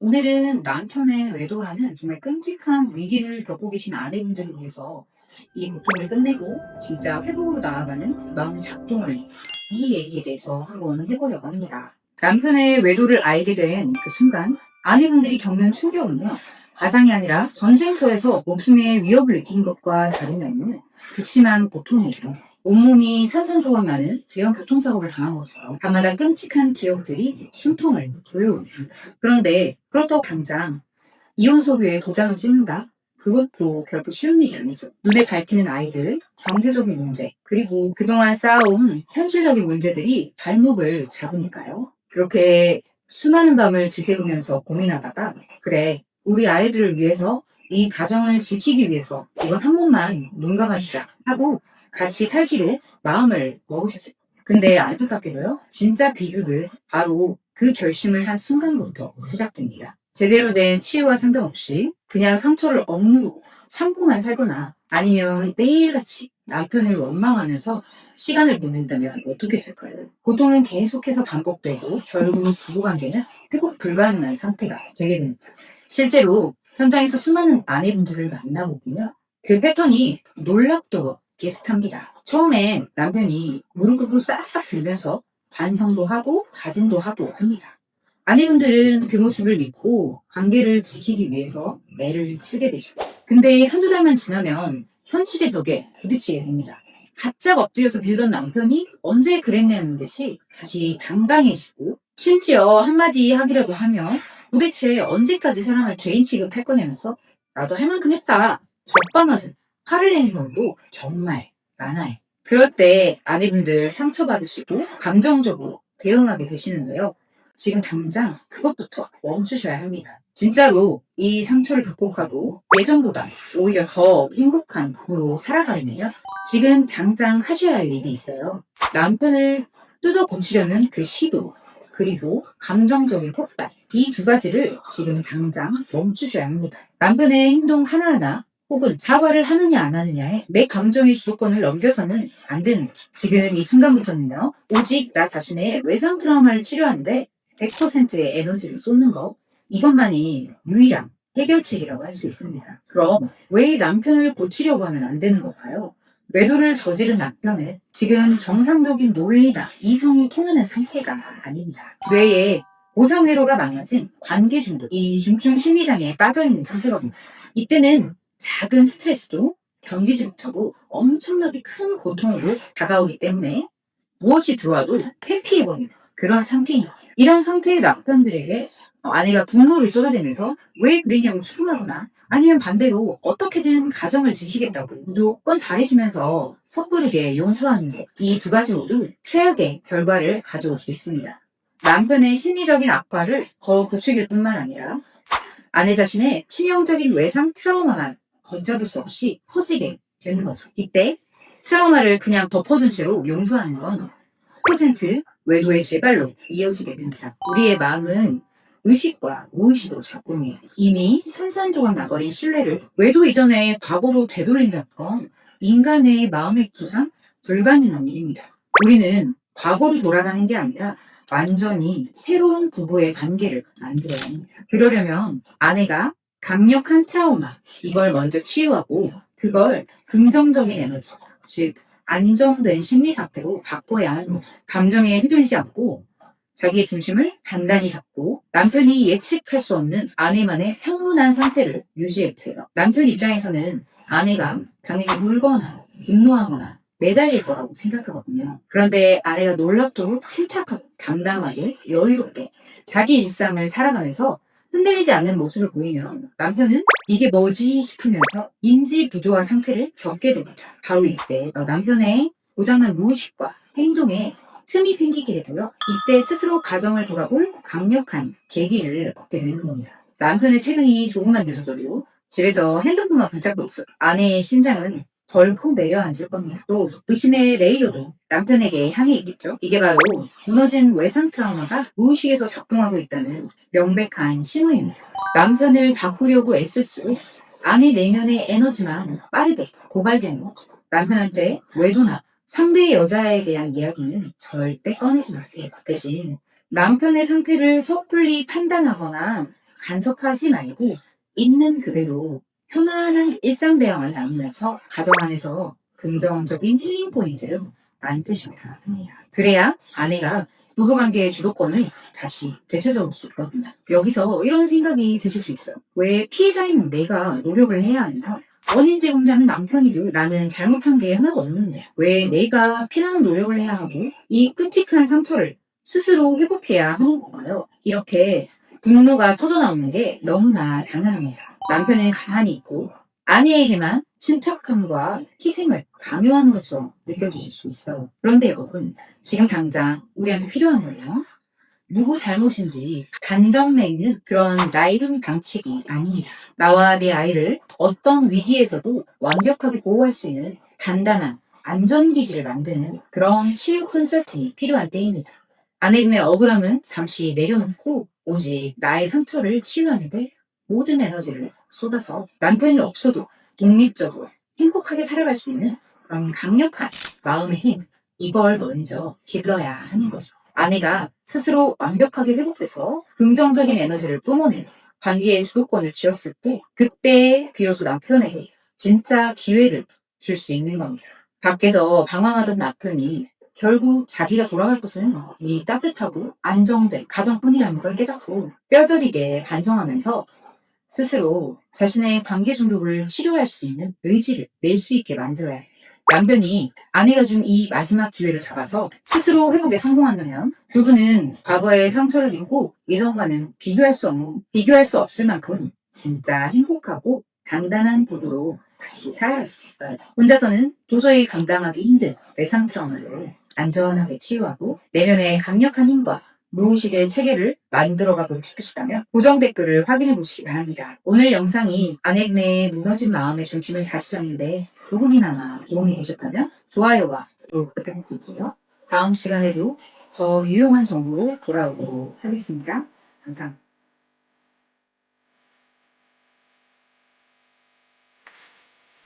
오늘은 남편의 외도라는 정말 끔찍한 위기를 겪고 계신 아내분들을 위해서 이 고통을 끝내고 진짜 회복으로 나아가는 마음 작동을 이 얘기에 대해서 한번 해보려고 합니다. 남편의 외도를 알게 된 그 순간 아내분들이 겪는 충격은요. 가장이 아니라 전쟁터에서 목숨의 위협을 느낀 것과 다름이 없는 극심한 고통이에요. 온몸이 산산조각 나는 대형 교통사고를 당한 것처럼 밤마다 끔찍한 기억들이 숨통을 조여옵니다. 그런데 그렇다고 당장 이혼소비에 도장을 찍는다? 그것도 결코 쉬운 일이 아니죠. 눈에 밟히는 아이들, 경제적인 문제, 그리고 그동안 쌓아온 현실적인 문제들이 발목을 잡으니까요. 그렇게 수많은 밤을 지새우면서 고민하다가 그래, 우리 아이들을 위해서 이 가정을 지키기 위해서 이번 한 번만 눈 감아주자 하고 같이 살기로 마음을 먹으셨어요. 근데 안타깝게도요, 진짜 비극은 바로 그 결심을 한 순간부터 시작됩니다. 제대로 된 치유와 상관 없이 그냥 상처를 억누르고 참고만 살거나 아니면 매일같이 남편을 원망하면서 시간을 보낸다면 어떻게 될까요? 고통은 계속해서 반복되고 결국 부부관계는 회복 불가능한 상태가 되게 됩니다. 실제로 현장에서 수많은 아내분들을 만나고 보면 그 패턴이 놀랍도록 비슷합니다. 처음엔 남편이 무릎 꿇고 싹싹 빌면서 반성도 하고 다짐도 하고 합니다. 아내분들은 그 모습을 믿고 관계를 지키기 위해서 매를 쓰게 되죠. 근데 한두 달만 지나면 현실의 벽에 부딪히게 됩니다. 바짝 엎드려서 빌던 남편이 언제 그랬냐는 듯이 다시 당당해지고 심지어 한마디 하기라도 하면 도대체 언제까지 사람을 죄인 취급할 거냐면서 나도 할 만큼 했다. 적반하장 화를 내는 경우도 정말 많아요. 그럴 때 아내분들 상처받으시고 감정적으로 대응하게 되시는데요. 지금 당장 그것부터 멈추셔야 합니다. 진짜로 이 상처를 극복하고 예전보다 오히려 더 행복한 부부로 살아가려면 지금 당장 하셔야 할 일이 있어요. 남편을 뜯어 고치려는 그 시도, 그리고 감정적인 폭발. 이 두 가지를 지금 당장 멈추셔야 합니다. 남편의 행동 하나하나 혹은 사과를 하느냐 안 하느냐에 내 감정의 주도권을 넘겨서는 안 되는 거죠. 지금 이 순간부터는요. 오직 나 자신의 외상 트라우마를 치료하는데 100%의 에너지를 쏟는 것, 이것만이 유일한 해결책이라고 할 수 있습니다. 그럼 왜 남편을 고치려고 하면 안 되는 걸까요? 외도를 저지른 남편은 지금 정상적인 논리나 이성이 통하는 상태가 아닙니다. 뇌에 보상회로가 망가진 관계 중독, 이 중증 심리장애에 빠져있는 상태거든요. 이때는 작은 스트레스도 견디지 못하고 엄청나게 큰 고통으로 다가오기 때문에 무엇이 들어와도 회피해버리는 그런 상태인 거예요. 이런 상태의 남편들에게 아내가 분노를 쏟아내면서 왜 그러냐고 추궁하거나 아니면 반대로 어떻게든 가정을 지키겠다고 무조건 잘해주면서 섣부르게 용서하는 것. 이 두 가지 모두 최악의 결과를 가져올 수 있습니다. 남편의 심리적인 악화를 더 부추길 뿐만 아니라 아내 자신의 치명적인 외상 트라우마만 걷잡을 수 없이 커지게 되는 거죠. 이때 트라우마를 그냥 덮어둔 채로 용서하는 건 100% 외도의 재발로 이어지게 됩니다. 우리의 마음은 의식과 무의식으로 작동해요. 이미 산산조각 나버린 신뢰를 외도 이전에 과거로 되돌린다는 건 인간의 마음의 구상 불가능한 일입니다. 우리는 과거로 돌아가는 게 아니라 완전히 새로운 부부의 관계를 만들어야 합니다. 그러려면 아내가 강력한 트라우마, 이걸 먼저 치유하고 그걸 긍정적인 에너지, 즉 안정된 심리 상태로 바꿔야 하는 거죠. 감정에 휘둘리지 않고 자기의 중심을 단단히 잡고 남편이 예측할 수 없는 아내만의 평온한 상태를 유지해주세요. 남편 입장에서는 아내가 당연히 울거나 분노하거나 매달릴 거라고 생각하거든요. 그런데 아내가 놀랍도록 침착하고 담담하게 여유롭게 자기 일상을 살아가면서 흔들리지 않는 모습을 보이면 남편은 이게 뭐지 싶으면서 인지 부조화 상태를 겪게 됩니다. 바로 이때 남편의 고장난 무의식과 행동에 틈이 생기게 되고요. 이때 스스로 가정을 돌아볼 강력한 계기를 얻게 되는 겁니다. 남편의 퇴근이 조금만 늦어져도 집에서 핸드폰만 붙잡고 있어요. 아내의 심장은 덜컥 내려앉을 겁니다. 또 의심의 레이어도 남편에게 향해 있겠죠. 이게 바로 무너진 외상 트라우마가 무의식에서 작동하고 있다는 명백한 신호입니다. 남편을 바꾸려고 애쓸수록 아내 내면의 에너지만 빠르게 고갈되는 거죠. 남편한테 외도나 상대의 여자에 대한 이야기는 절대 꺼내지 마세요. 대신 남편의 상태를 섣불리 판단하거나 간섭하지 말고 있는 그대로 편안한 일상 대화를 나누면서 가정 안에서 긍정적인 힐링 포인트를 만드셔야 합니다. 그래야 아내가 부부관계의 주도권을 다시 되찾아올 수 있거든요. 여기서 이런 생각이 드실 수 있어요. 왜 피해자인 내가 노력을 해야 하나? 원인 제공자는 남편이고 나는 잘못한 게 하나도 없는데 왜 내가 피나는 노력을 해야 하고 이 끔찍한 상처를 스스로 회복해야 하는 건가요? 이렇게 분노가 터져나오는 게 너무나 당연합니다. 남편은 가만히 있고 아내에게만 침착함과 희생을 강요하는 것처럼 느껴지실 수 있어요. 그런데 여러분, 지금 당장 우리한테 필요한 건요. 누구 잘못인지 단정 내리는 그런 나이름 방식이 아닙니다. 나와 내 아이를 어떤 위기에서도 완벽하게 보호할 수 있는 단단한 안전기지를 만드는 그런 치유 콘서트이 필요할 때입니다. 아내분의 억울함은 잠시 내려놓고 오직 나의 상처를 치유하는데 모든 에너지를 쏟아서 남편이 없어도 독립적으로 행복하게 살아갈 수 있는 그런 강력한 마음의 힘, 이걸 먼저 길러야 하는 거죠. 아내가 스스로 완벽하게 회복돼서 긍정적인 에너지를 뿜어내는 관계의 주도권을 쥐었을 때 그때 비로소 남편에게 진짜 기회를 줄 수 있는 겁니다. 밖에서 방황하던 남편이 결국 자기가 돌아갈 곳은 이 따뜻하고 안정된 가정뿐이라는 걸 깨닫고 뼈저리게 반성하면서 스스로 자신의 관계 중독을 치료할 수 있는 의지를 낼 수 있게 만들어야 해요. 남편이 아내가 준 이 마지막 기회를 잡아서 스스로 회복에 성공한다면 두 분은 과거의 상처를 잊고 예전과는 비교할 수 없을 만큼 진짜 행복하고 단단한 부부로 다시 살아갈 수 있어요. 혼자서는 도저히 감당하기 힘든 외상 트라우마를 안전하게 치유하고 내면의 강력한 힘과 무의식의 체계를 만들어가고 싶으시다면 고정 댓글을 확인해 보시기 바랍니다. 오늘 영상이 아내분의 무너진 마음의 중심을 다시 잡는데 조금이나마 도움이 되셨다면 좋아요와 구독 부탁드릴게요. 다음 시간에도 더 유용한 정보로 돌아오도록 하겠습니다. 감사합니다.